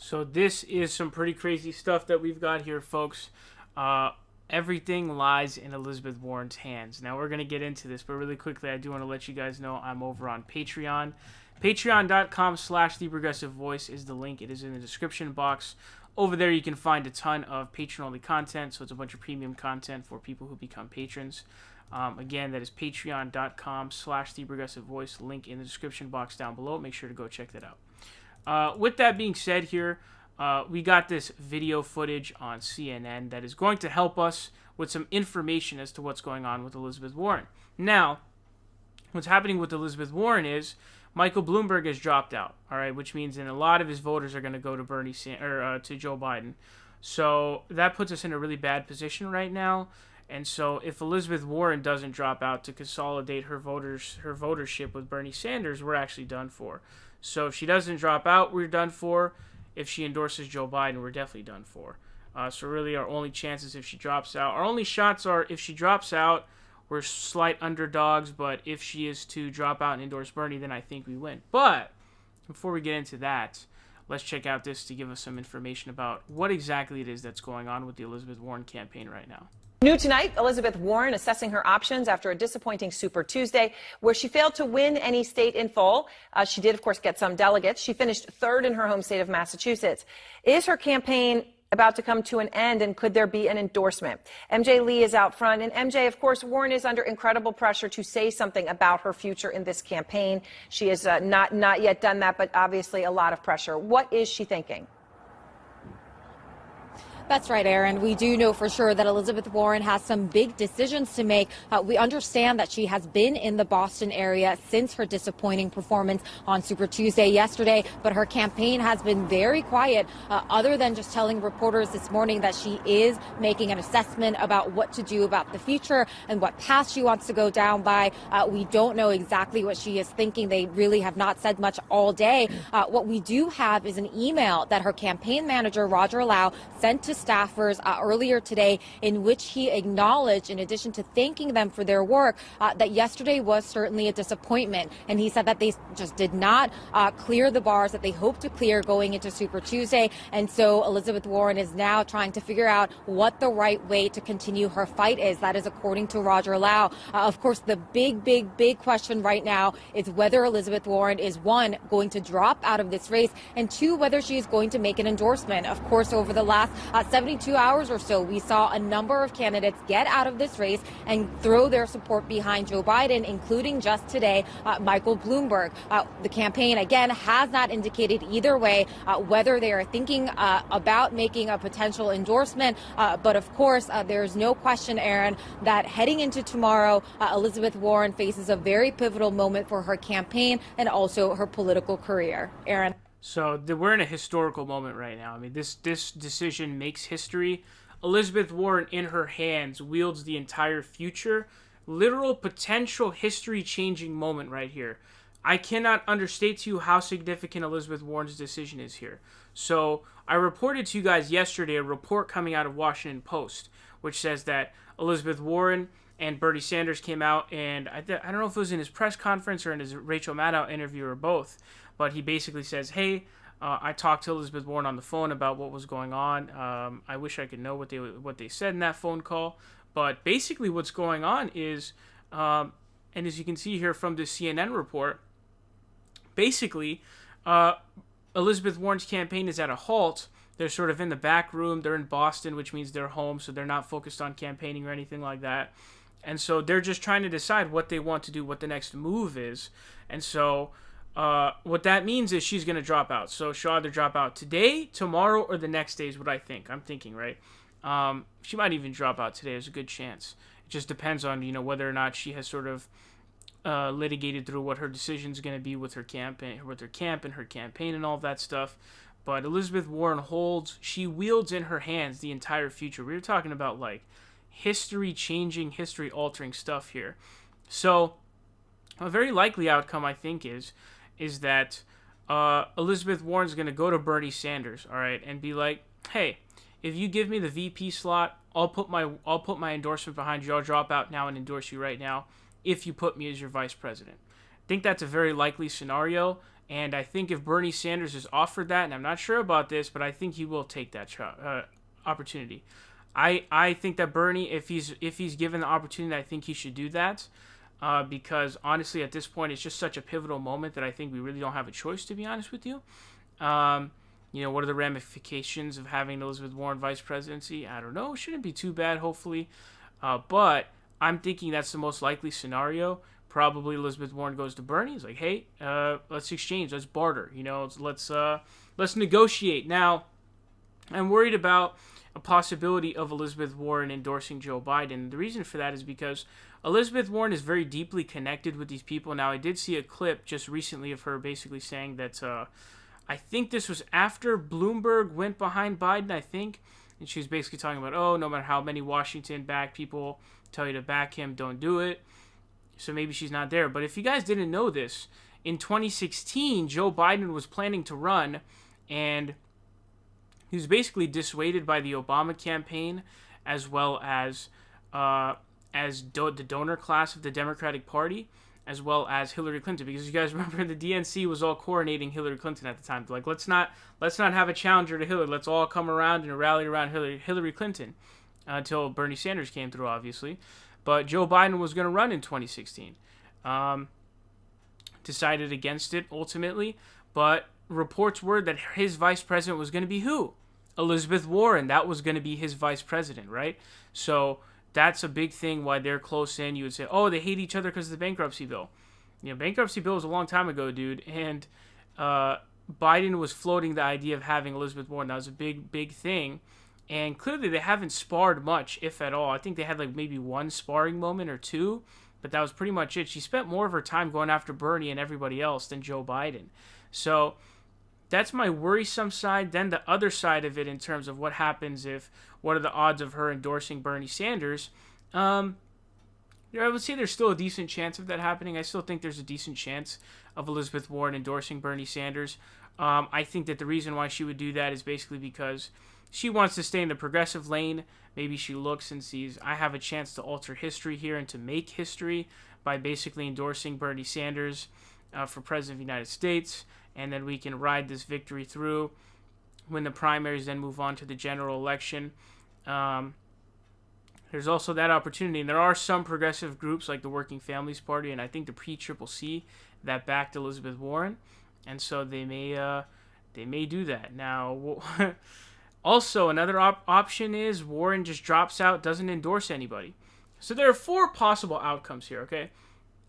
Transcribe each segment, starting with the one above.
So this is some pretty crazy stuff that we've got here, folks. Everything lies in Elizabeth Warren's hands. Now we're going to get into this, but really quickly, I do want to let you guys know I'm over on Patreon. Patreon.com/TheProgressiveVoice is the link. It is in the description box. Over there, you can find a ton of patron-only content, so it's a bunch of premium content for people who become patrons. Again, that is patreon.com/TheProgressiveVoice. Link in the description box down below. Make sure to go check that out. With that being said here, we got this video footage on CNN that is going to help us with some information as to what's going on with Elizabeth Warren. Now, what's happening with Elizabeth Warren is Michael Bloomberg has dropped out, all right, which means then a lot of his voters are going to go to to Joe Biden. So that puts us in a really bad position right now. And so if Elizabeth Warren doesn't drop out to consolidate her votership with Bernie Sanders, we're actually done for. So if she doesn't drop out, we're done for. If she endorses Joe Biden, we're definitely done for. So really our only chances if she drops out. Our only shots are if she drops out, we're slight underdogs. But if she is to drop out and endorse Bernie, then I think we win. But before we get into that, let's check out this to give us some information about what exactly it is that's going on with the Elizabeth Warren campaign right now. New tonight, Elizabeth Warren assessing her options after a disappointing Super Tuesday where she failed to win any state in full. She did, of course, get some delegates. She finished third in her home state of Massachusetts. Is her campaign about to come to an end, and could there be an endorsement? MJ Lee is out front. And MJ, of course, Warren is under incredible pressure to say something about her future in this campaign. She has not yet done that, but obviously a lot of pressure. What is she thinking? That's right, Aaron. We do know for sure that Elizabeth Warren has some big decisions to make. We understand that she has been in the Boston area since her disappointing performance on Super Tuesday yesterday, but her campaign has been very quiet, other than just telling reporters this morning that she is making an assessment about what to do about the future and what path she wants to go down by. We don't know exactly what she is thinking. They really have not said much all day. What we do have is an email that her campaign manager, Roger Lau, sent to staffers earlier today, in which he acknowledged, in addition to thanking them for their work, that yesterday was certainly a disappointment. And he said that they just did not clear the bars that they hoped to clear going into Super Tuesday. And so Elizabeth Warren is now trying to figure out what the right way to continue her fight is. That is according to Roger Lau. Of course, the big question right now is whether Elizabeth Warren is, one, going to drop out of this race, and two, whether she is going to make an endorsement. Of course, over the last 72 hours or so, we saw a number of candidates get out of this race and throw their support behind Joe Biden, including just today, Michael Bloomberg. The campaign, again, has not indicated either way whether they are thinking about making a potential endorsement. But of course, there's no question, Aaron, that heading into tomorrow, Elizabeth Warren faces a very pivotal moment for her campaign and also her political career. Aaron. So we're in a historical moment right now. I mean, this decision makes history. Elizabeth Warren, in her hands, wields the entire future. Literal potential history-changing moment right here. I cannot understate to you how significant Elizabeth Warren's decision is here. So I reported to you guys yesterday a report coming out of Washington Post, which says that Elizabeth Warren and Bernie Sanders came out, and I don't know if it was in his press conference or in his Rachel Maddow interview or both, but he basically says, hey, I talked to Elizabeth Warren on the phone about what was going on. I wish I could know what they said in that phone call. But basically what's going on is, and as you can see here from the CNN report, basically Elizabeth Warren's campaign is at a halt. They're sort of in the back room. They're in Boston, which means they're home, so they're not focused on campaigning or anything like that. And so they're just trying to decide what they want to do, what the next move is. And so what that means is she's going to drop out. So she'll either drop out today, tomorrow, or the next day is what I think. I'm thinking, right? She might even drop out today. There's a good chance. It just depends on, whether or not she has sort of litigated through what her decision is going to be with her campaign, and her campaign and all that stuff. But Elizabeth Warren she wields in her hands the entire future. We were talking about like history-changing, history-altering stuff here. So a very likely outcome, I think, is that Elizabeth Warren's going to go to Bernie Sanders, all right, and be like, hey, if you give me the VP slot, I'll put my endorsement behind you. I'll drop out now and endorse you right now if you put me as your vice president. I think that's a very likely scenario, And I think if Bernie Sanders is offered that, and I'm not sure about this, but I think he will take that opportunity. I think that Bernie, if he's given the opportunity, I think he should do that. Because honestly, at this point, it's just such a pivotal moment that I think we really don't have a choice, to be honest with you. What are the ramifications of having Elizabeth Warren vice presidency? I don't know. Shouldn't be too bad, hopefully. But I'm thinking that's the most likely scenario. Probably Elizabeth Warren goes to Bernie. He's like, hey, let's exchange, let's barter. Let's negotiate. Now, I'm worried about a possibility of Elizabeth Warren endorsing Joe Biden. The reason for that is because Elizabeth Warren is very deeply connected with these people. Now, I did see a clip just recently of her basically saying that, I think this was after Bloomberg went behind Biden, I think. And she was basically talking about, no matter how many Washington-backed people tell you to back him, don't do it. So maybe she's not there. But if you guys didn't know this, in 2016, Joe Biden was planning to run, and he was basically dissuaded by the Obama campaign, as well as the donor class of the Democratic Party, as well as Hillary Clinton. Because you guys remember the DNC was all coronating Hillary Clinton at the time. Like, let's not have a challenger to Hillary. Let's all come around and rally around Hillary Clinton, until Bernie Sanders came through, obviously. But Joe Biden was going to run in 2016. Decided against it ultimately. But reports were that his vice president was going to be who? Elizabeth Warren. That was going to be his vice president, right? So that's a big thing why they're close in. You would say, they hate each other because of the bankruptcy bill. Bankruptcy bill was a long time ago, dude. And Biden was floating the idea of having Elizabeth Warren. That was a big, big thing. And clearly they haven't sparred much, if at all. I think they had like maybe one sparring moment or two, but that was pretty much it. She spent more of her time going after Bernie and everybody else than Joe Biden. So that's my worrisome side. Then the other side of it, in terms of what happens what are the odds of her endorsing Bernie Sanders? I would say there's still a decent chance of that happening. I still think there's a decent chance of Elizabeth Warren endorsing Bernie Sanders. I think that the reason why she would do that is basically because she wants to stay in the progressive lane. Maybe she looks and sees, I have a chance to alter history here and to make history by basically endorsing Bernie Sanders for President of the United States. And then we can ride this victory through when the primaries then move on to the general election. There's also that opportunity. And there are some progressive groups like the Working Families Party and I think the pre-CCC that backed Elizabeth Warren. And so they may do that. Now, also, another option is Warren just drops out, doesn't endorse anybody. So there are four possible outcomes here, okay?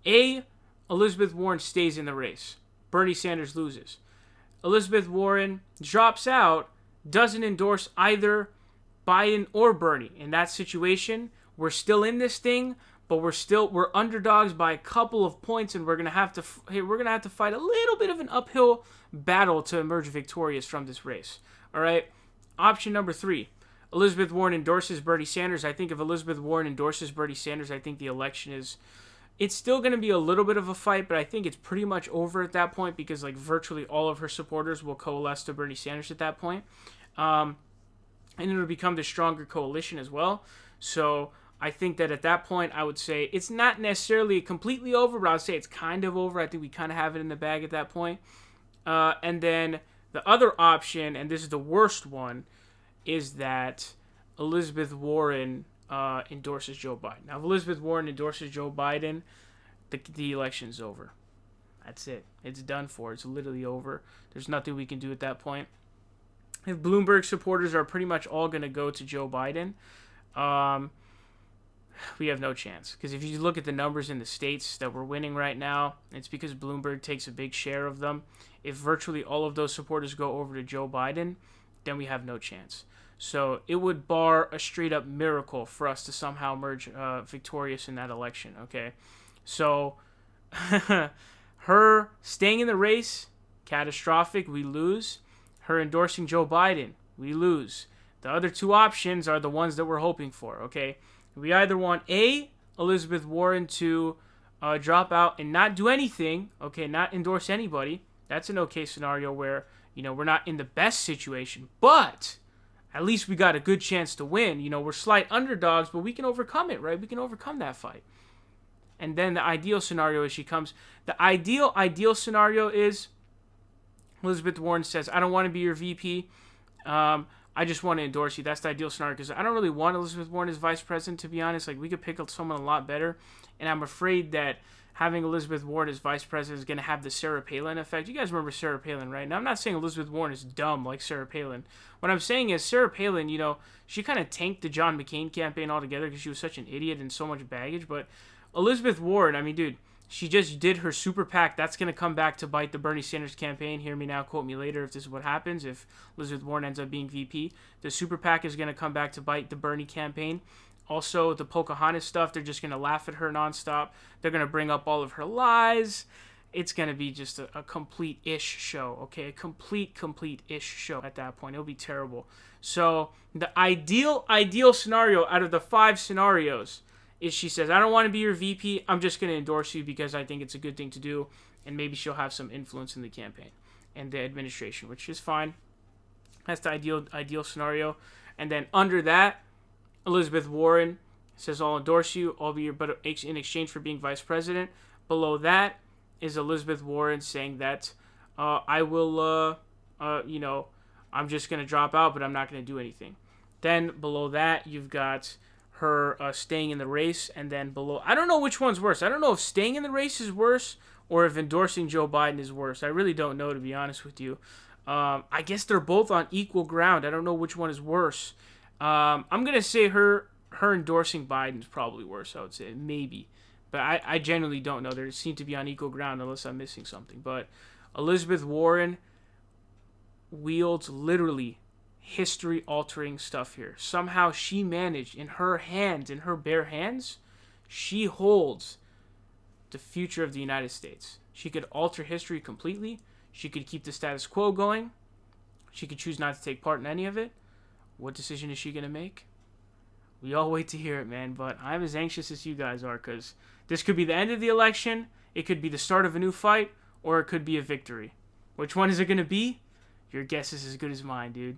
A, Elizabeth Warren stays in the race. Bernie Sanders loses. Elizabeth Warren drops out, doesn't endorse either Biden or Bernie. In that situation, we're still in this thing, but we're underdogs by a couple of points, and we're gonna have to fight a little bit of an uphill battle to emerge victorious from this race. All right. Option number 3, Elizabeth Warren endorses Bernie Sanders. I think if Elizabeth Warren endorses Bernie Sanders, I think the election it's still going to be a little bit of a fight, but I think it's pretty much over at that point because like virtually all of her supporters will coalesce to Bernie Sanders at that point. And it'll become the stronger coalition as well. So I think that at that point, I would say it's not necessarily completely over, but I would say it's kind of over. I think we kind of have it in the bag at that point. And then the other option, and this is the worst one, is that Elizabeth Warren endorses Joe Biden. Now, if Elizabeth Warren endorses Joe Biden, the election's over. That's it. It's done for. It's literally over. There's nothing we can do at that point. If Bloomberg supporters are pretty much all going to go to Joe Biden, we have no chance. Because if you look at the numbers in the states that we're winning right now, it's because Bloomberg takes a big share of them. If virtually all of those supporters go over to Joe Biden, then we have no chance. So it would bar a straight-up miracle for us to somehow emerge victorious in that election, okay? So her staying in the race, catastrophic, we lose. Her endorsing Joe Biden, we lose. The other two options are the ones that we're hoping for, okay? We either want A, Elizabeth Warren to drop out and not do anything, okay, not endorse anybody. That's an okay scenario where, we're not in the best situation, but at least we got a good chance to win. We're slight underdogs, but we can overcome it, right? We can overcome that fight. And then the ideal scenario is the ideal scenario is Elizabeth Warren says, I don't want to be your VP. I just want to endorse you. That's the ideal scenario, because I don't really want Elizabeth Warren as vice president, to be honest. Like, we could pick up someone a lot better, and I'm afraid that having Elizabeth Warren as vice president is going to have the Sarah Palin effect. You guys remember Sarah Palin, right? Now, I'm not saying Elizabeth Warren is dumb like Sarah Palin. What I'm saying is Sarah Palin, you know, she kind of tanked the John McCain campaign altogether because she was such an idiot and so much baggage. But Elizabeth Warren, I mean, dude, she just did her super PAC. That's going to come back to bite the Bernie Sanders campaign. Hear me now, quote me later if this is what happens, if Elizabeth Warren ends up being VP. The super PAC is going to come back to bite the Bernie campaign. Also, the Pocahontas stuff, they're just going to laugh at her nonstop. They're going to bring up all of her lies. It's going to be just a complete-ish show, okay? A complete-ish show at that point. It'll be terrible. So, the ideal scenario out of the 5 scenarios is she says, I don't want to be your VP. I'm just going to endorse you because I think it's a good thing to do. And maybe she'll have some influence in the campaign and the administration, which is fine. That's the ideal scenario. And then under that, Elizabeth Warren says, I'll endorse you, but in exchange for being vice president. Below that is Elizabeth Warren saying that I will, I'm just going to drop out, but I'm not going to do anything. Then below that, you've got her staying in the race. And then below, I don't know which one's worse. I don't know if staying in the race is worse or if endorsing Joe Biden is worse. I really don't know, to be honest with you. I guess they're both on equal ground. I don't know which one is worse. I'm going to say her endorsing Biden is probably worse, I would say. Maybe. But I genuinely don't know. They seem to be on equal ground unless I'm missing something. But Elizabeth Warren wields literally history-altering stuff here. Somehow she managed, in her hands, in her bare hands, she holds the future of the United States. She could alter history completely. She could keep the status quo going. She could choose not to take part in any of it. What decision is she going to make? We all wait to hear it, man. But I'm as anxious as you guys are, because this could be the end of the election. It could be the start of a new fight, or it could be a victory. Which one is it going to be? Your guess is as good as mine, dude.